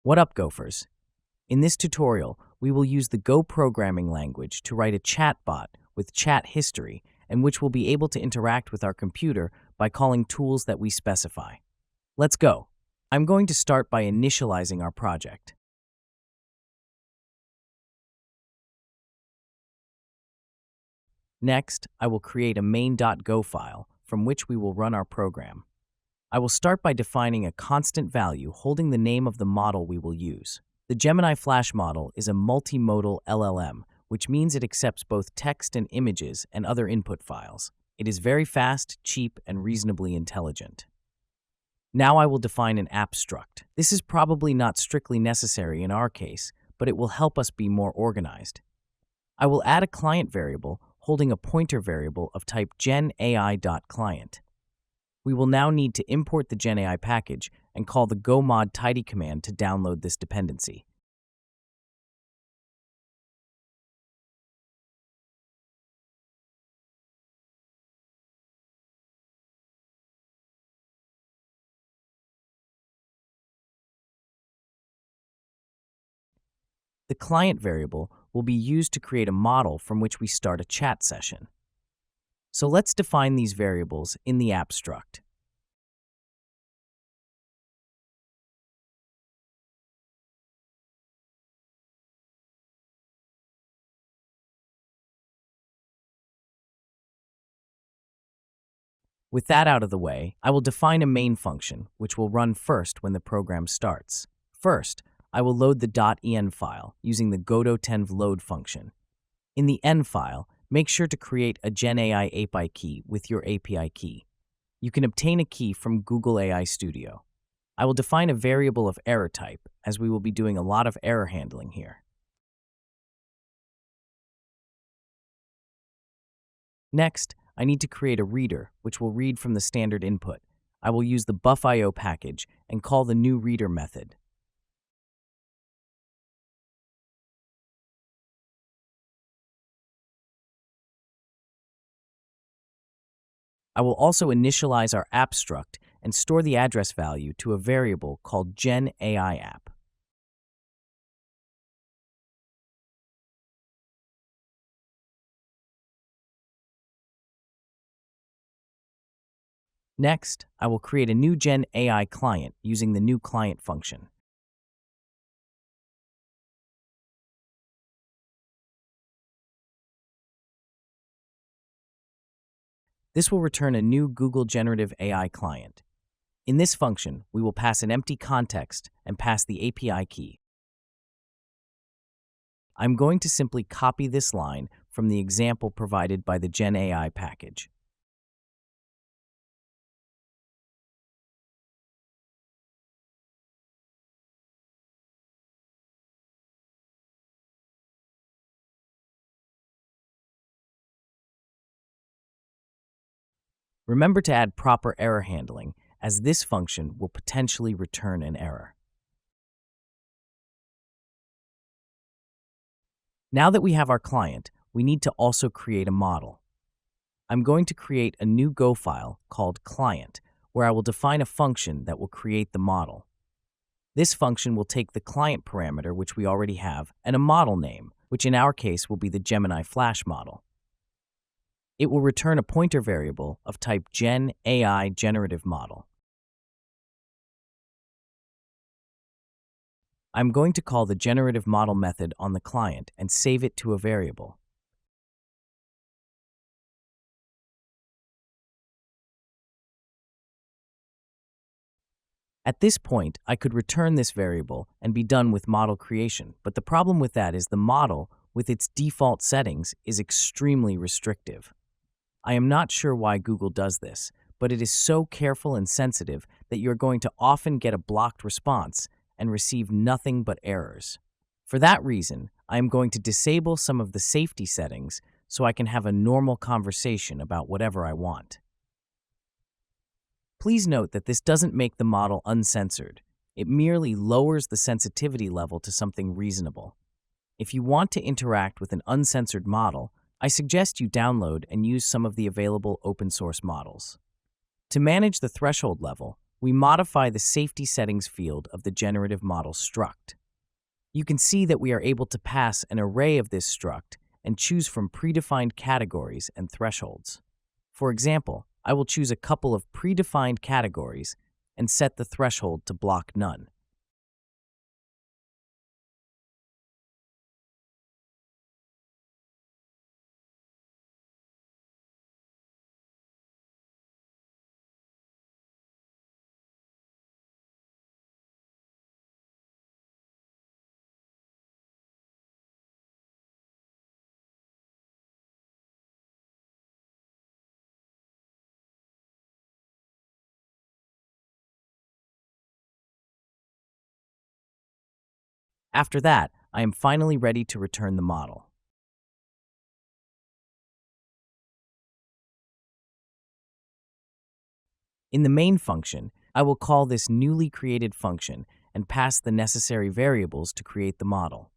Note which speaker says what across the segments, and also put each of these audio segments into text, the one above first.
Speaker 1: What up, Gophers? In this tutorial, we will use the Go programming language to write a chatbot with chat history and which will be able to interact with our computer by calling tools that we specify. Let's go. I'm going to start by initializing our project. Next, I will create a main.go file from which we will run our program. I will start by defining a constant value holding the name of the model we will use. The Gemini Flash model is a multimodal LLM, which means it accepts both text and images and other input files. It is very fast, cheap, and reasonably intelligent. Now I will define an app struct. This is probably not strictly necessary in our case, but it will help us be more organized. I will add a client variable holding a pointer variable of type genAI.client. We will now need to import the genAI package and call the go-mod tidy command to download this dependency. The client variable will be used to create a model from which we start a chat session. So let's define these variables in the app struct. With that out of the way, I will define a main function, which will run first when the program starts. First, I will load the .en file using the godot10v load function. In the en file, make sure to create a genAI API key with your API key. You can obtain a key from Google AI Studio. I will define a variable of error type, as we will be doing a lot of error handling here. Next, I need to create a reader, which will read from the standard input. I will use the buff.io package and call the new reader method. I will also initialize our app struct and store the address value to a variable called genAI app. Next, I will create a new genAI client using the new client function. This will return a new Google Generative AI client. In this function, we will pass an empty context and pass the API key. I'm going to simply copy this line from the example provided by the genAI package. Remember to add proper error handling, as this function will potentially return an error. Now that we have our client, we need to also create a model. I'm going to create a new Go file called client, where I will define a function that will create the model. This function will take the client parameter, which we already have, and a model name, which in our case will be the Gemini Flash model. It will return a pointer variable of type genAI generative model. I'm going to call the generative model method on the client and save it to a variable. At this point, I could return this variable and be done with model creation, but the problem with that is the model, with its default settings, is extremely restrictive. I am not sure why Google does this, but it is so careful and sensitive that you're going to often get a blocked response and receive nothing but errors. For that reason, I am going to disable some of the safety settings so I can have a normal conversation about whatever I want. Please note that this doesn't make the model uncensored. It merely lowers the sensitivity level to something reasonable. If you want to interact with an uncensored model, I suggest you download and use some of the available open source models. To manage the threshold level, we modify the safety settings field of the generative model struct. You can see that we are able to pass an array of this struct and choose from predefined categories and thresholds. For example, I will choose a couple of predefined categories and set the threshold to block none. After that, I am finally ready to return the model. In the main function, I will call this newly created function and pass the necessary variables to create the model.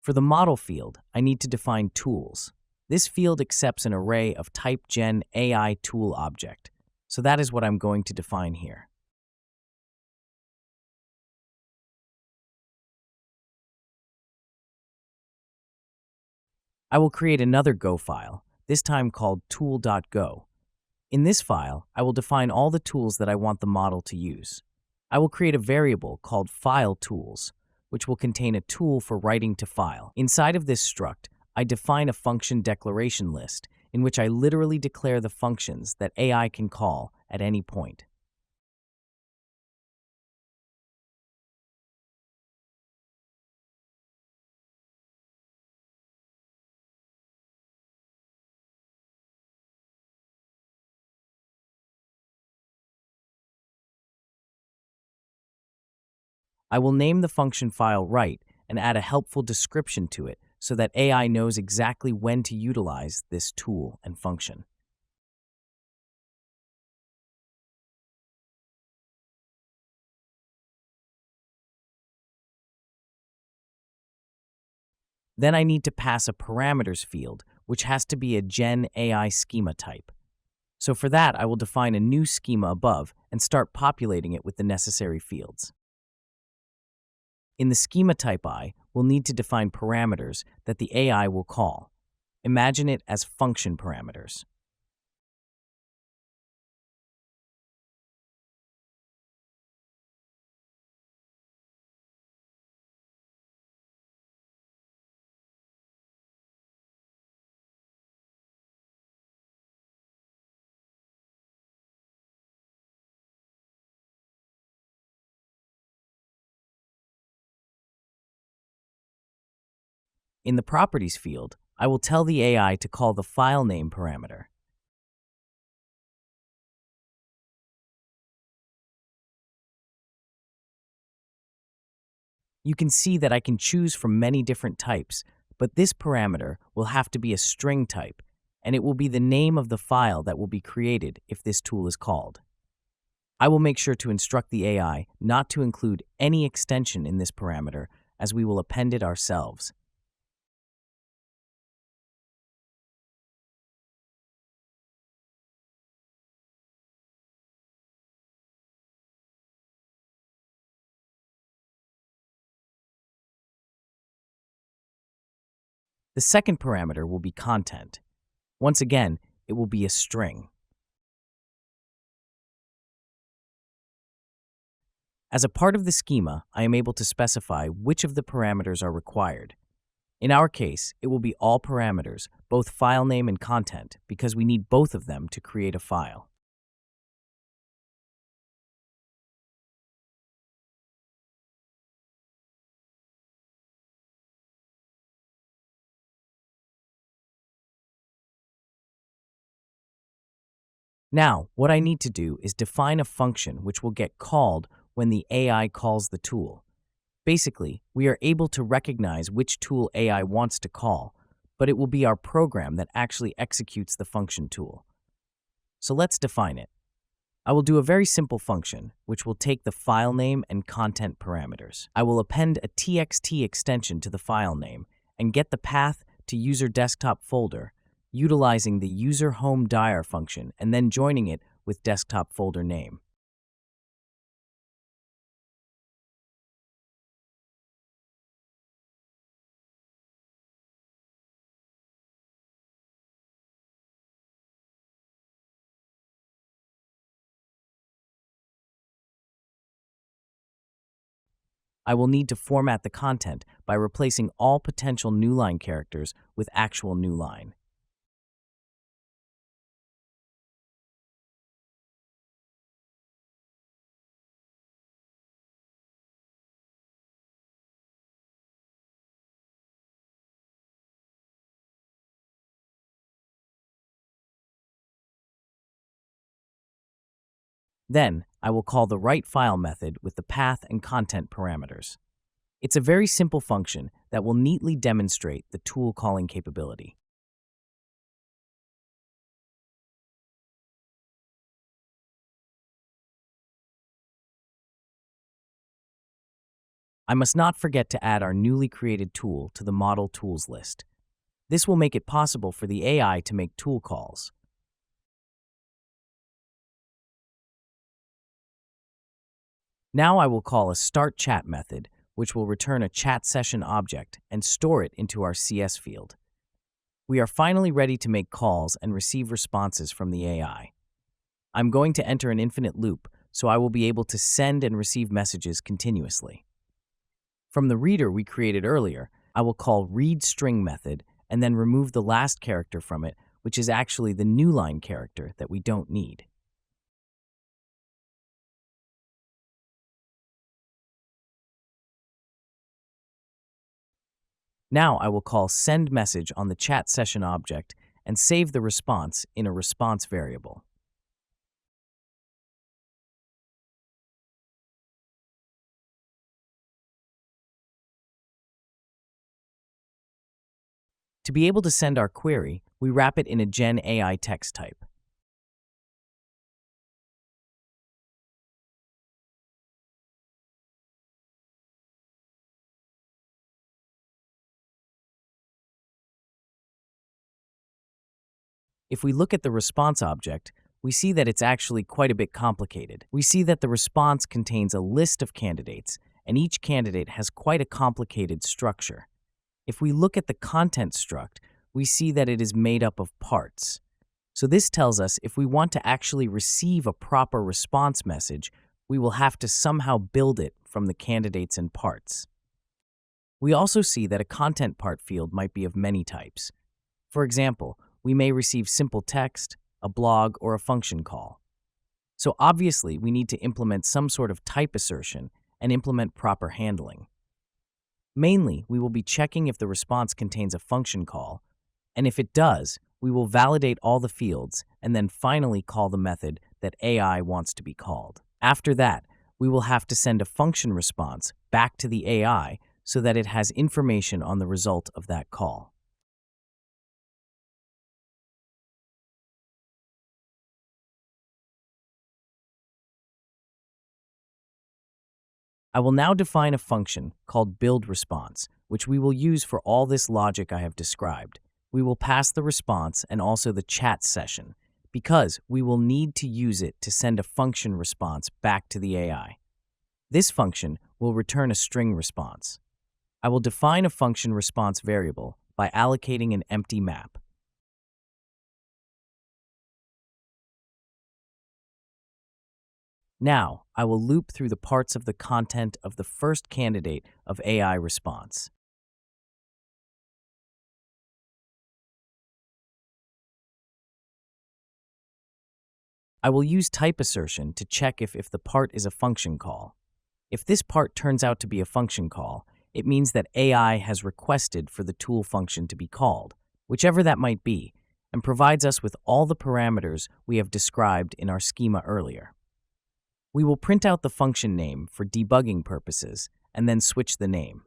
Speaker 1: For the model field, I need to define tools. This field accepts an array of type genAI tool object, so that is what I'm going to define here. I will create another Go file, this time called tool.go. In this file, I will define all the tools that I want the model to use. I will create a variable called fileTools, which will contain a tool for writing to file. Inside of this struct, I define a function declaration list in which I literally declare the functions that AI can call at any point. I will name the function file write and add a helpful description to it so that AI knows exactly when to utilize this tool and function. Then I need to pass a parameters field, which has to be a genAI schema type. So for that, I will define a new schema above and start populating it with the necessary fields. In the schema type I, we'll need to define parameters that the AI will call. Imagine it as function parameters. In the properties field, I will tell the AI to call the file name parameter. You can see that I can choose from many different types, but this parameter will have to be a string type, and it will be the name of the file that will be created if this tool is called. I will make sure to instruct the AI not to include any extension in this parameter, as we will append it ourselves. The second parameter will be content. Once again, it will be a string. As a part of the schema, I am able to specify which of the parameters are required. In our case, it will be all parameters, both file name and content, because we need both of them to create a file. Now, what I need to do is define a function which will get called when the AI calls the tool. Basically, we are able to recognize which tool AI wants to call, but it will be our program that actually executes the function tool. So let's define it. I will do a very simple function, which will take the file name and content parameters. I will append a txt extension to the file name and get the path to user desktop folder, utilizing the user home dir function and then joining it with desktop folder name. I will need to format the content by replacing all potential newline characters with actual newline. Then, I will call the write file method with the path and content parameters. It's a very simple function that will neatly demonstrate the tool calling capability. I must not forget to add our newly created tool to the model tools list. This will make it possible for the AI to make tool calls. Now I will call a start chat method, which will return a chat session object and store it into our CS field. We are finally ready to make calls and receive responses from the AI. I'm going to enter an infinite loop, so I will be able to send and receive messages continuously. From the reader we created earlier, I will call readString method and then remove the last character from it, which is actually the newline character that we don't need. Now I will call sendMessage on the chat session object and save the response in a response variable. To be able to send our query, we wrap it in a genAI text type. If we look at the response object, we see that it's actually quite a bit complicated. We see that the response contains a list of candidates, and each candidate has quite a complicated structure. If we look at the content struct, we see that it is made up of parts. So this tells us if we want to actually receive a proper response message, we will have to somehow build it from the candidates and parts. We also see that a content part field might be of many types. For example, we may receive simple text, a blog, or a function call. So obviously, we need to implement some sort of type assertion and implement proper handling. Mainly, we will be checking if the response contains a function call, and if it does, we will validate all the fields and then finally call the method that AI wants to be called. After that, we will have to send a function response back to the AI so that it has information on the result of that call. I will now define a function called buildResponse, which we will use for all this logic I have described. We will pass the response and also the chat session, because we will need to use it to send a function response back to the AI. This function will return a string response. I will define a function response variable by allocating an empty map. Now, I will loop through the parts of the content of the first candidate of AI response. I will use type assertion to check if the part is a function call. If this part turns out to be a function call, it means that AI has requested for the tool function to be called, whichever that might be, and provides us with all the parameters we have described in our schema earlier. We will print out the function name for debugging purposes and then switch the name.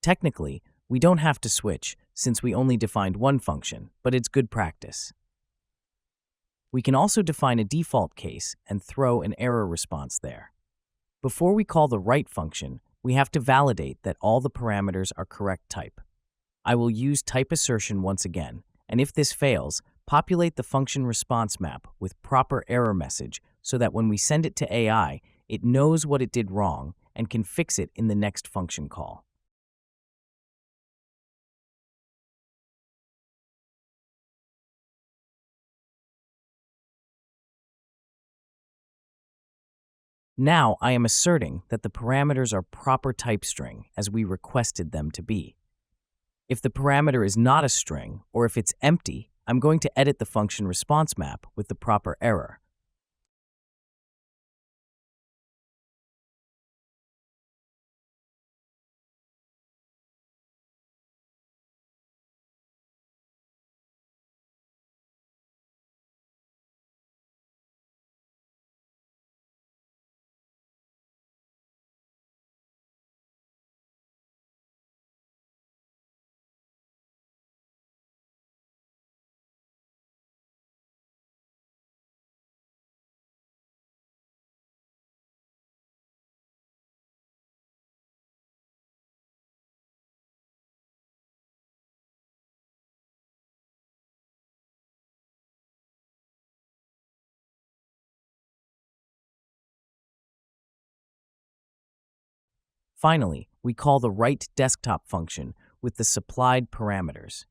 Speaker 1: Technically, we don't have to switch since we only defined one function, but it's good practice. We can also define a default case and throw an error response there. Before we call the write function, we have to validate that all the parameters are correct type. I will use type assertion once again, and if this fails, populate the function response map with proper error message so that when we send it to AI, it knows what it did wrong and can fix it in the next function call. Now I am asserting that the parameters are proper type string as we requested them to be. If the parameter is not a string, or if it's empty, I'm going to edit the function response map with the proper error. Finally, we call the write desktop function with the supplied parameters.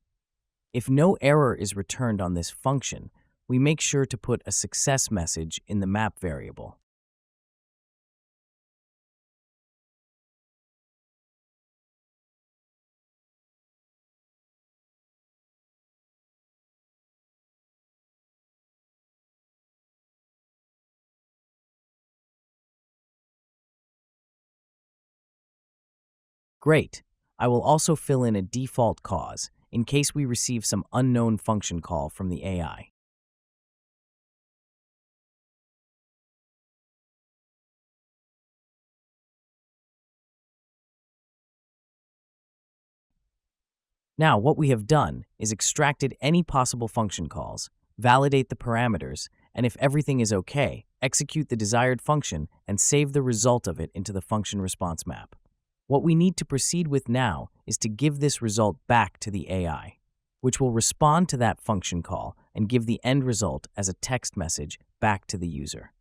Speaker 1: If no error is returned on this function, we make sure to put a success message in the map variable. Great. I will also fill in a default cause in case we receive some unknown function call from the AI. Now, what we have done is extracted any possible function calls, validate the parameters, and if everything is okay, execute the desired function and save the result of it into the function response map. What we need to proceed with now is to give this result back to the AI, which will respond to that function call and give the end result as a text message back to the user.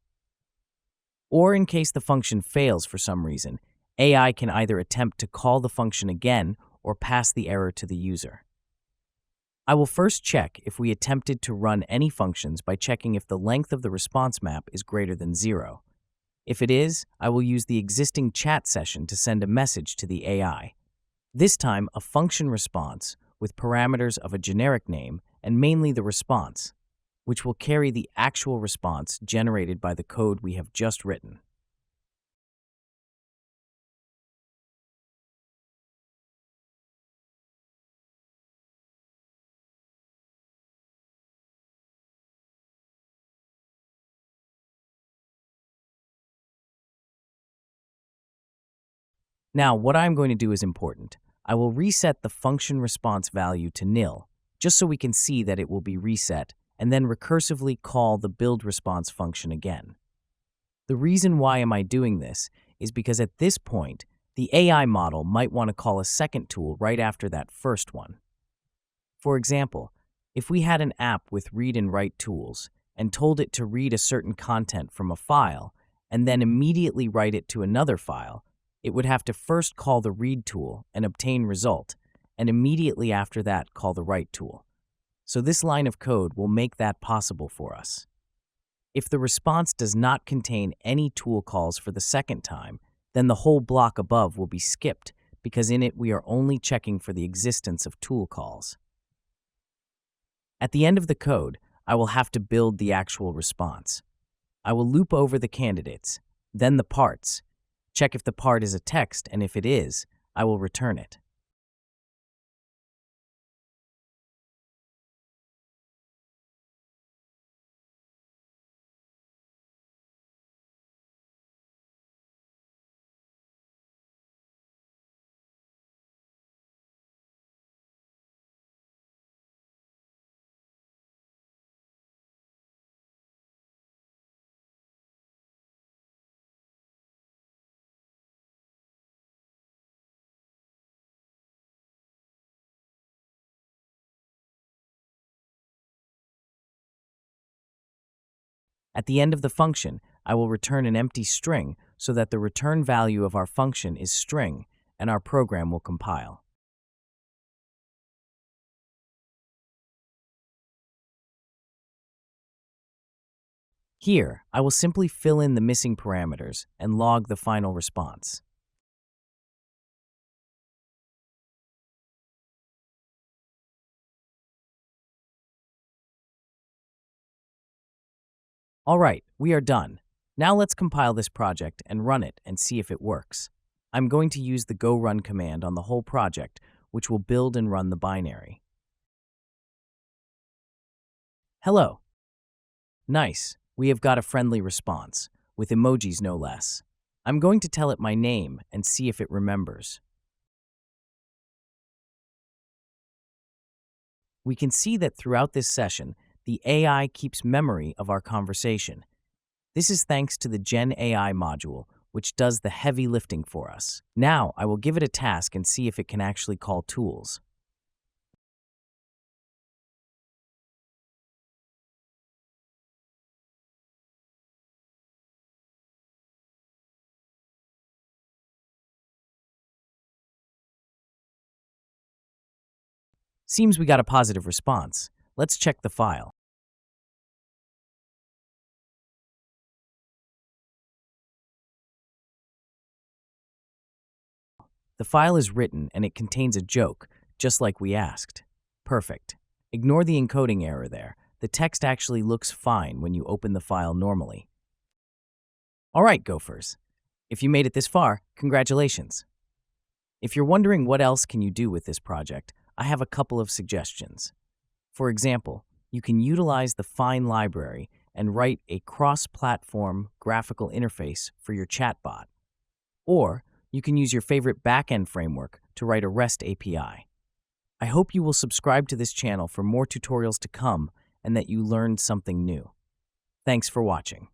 Speaker 1: Or in case the function fails for some reason, AI can either attempt to call the function again or pass the error to the user. I will first check if we attempted to run any functions by checking if the length of the response map is greater than 0. If it is, I will use the existing chat session to send a message to the AI. This time, a function response with parameters of a generic name and mainly the response, which will carry the actual response generated by the code we have just written. Now, what I'm going to do is important. I will reset the function response value to nil, just so we can see that it will be reset, and then recursively call the build response function again. The reason why am I doing this is because at this point, the AI model might want to call a second tool right after that first one. For example, if we had an app with read and write tools and told it to read a certain content from a file and then immediately write it to another file, it would have to first call the read tool and obtain result, and immediately after that call the write tool. So this line of code will make that possible for us. If the response does not contain any tool calls for the second time, then the whole block above will be skipped because in it we are only checking for the existence of tool calls. At the end of the code, I will have to build the actual response. I will loop over the candidates, then the parts, check if the part is a text, and if it is, I will return it. At the end of the function, I will return an empty string so that the return value of our function is string, and our program will compile. Here, I will simply fill in the missing parameters and log the final response. All right, we are done. Now let's compile this project and run it and see if it works. I'm going to use the go run command on the whole project, which will build and run the binary. Hello. Nice. We have got a friendly response, with emojis no less. I'm going to tell it my name and see if it remembers. We can see that throughout this session, the AI keeps memory of our conversation. This is thanks to the genAI module, which does the heavy lifting for us. Now, I will give it a task and see if it can actually call tools. Seems we got a positive response. Let's check the file. The file is written and it contains a joke, just like we asked. Perfect. Ignore the encoding error there. The text actually looks fine when you open the file normally. All right, Gophers. If you made it this far, congratulations. If you're wondering what else can you do with this project, I have a couple of suggestions. For example, you can utilize the Fine library and write a cross-platform graphical interface for your chatbot. Or you can use your favorite backend framework to write a REST API. I hope you will subscribe to this channel for more tutorials to come and that you learned something new. Thanks for watching.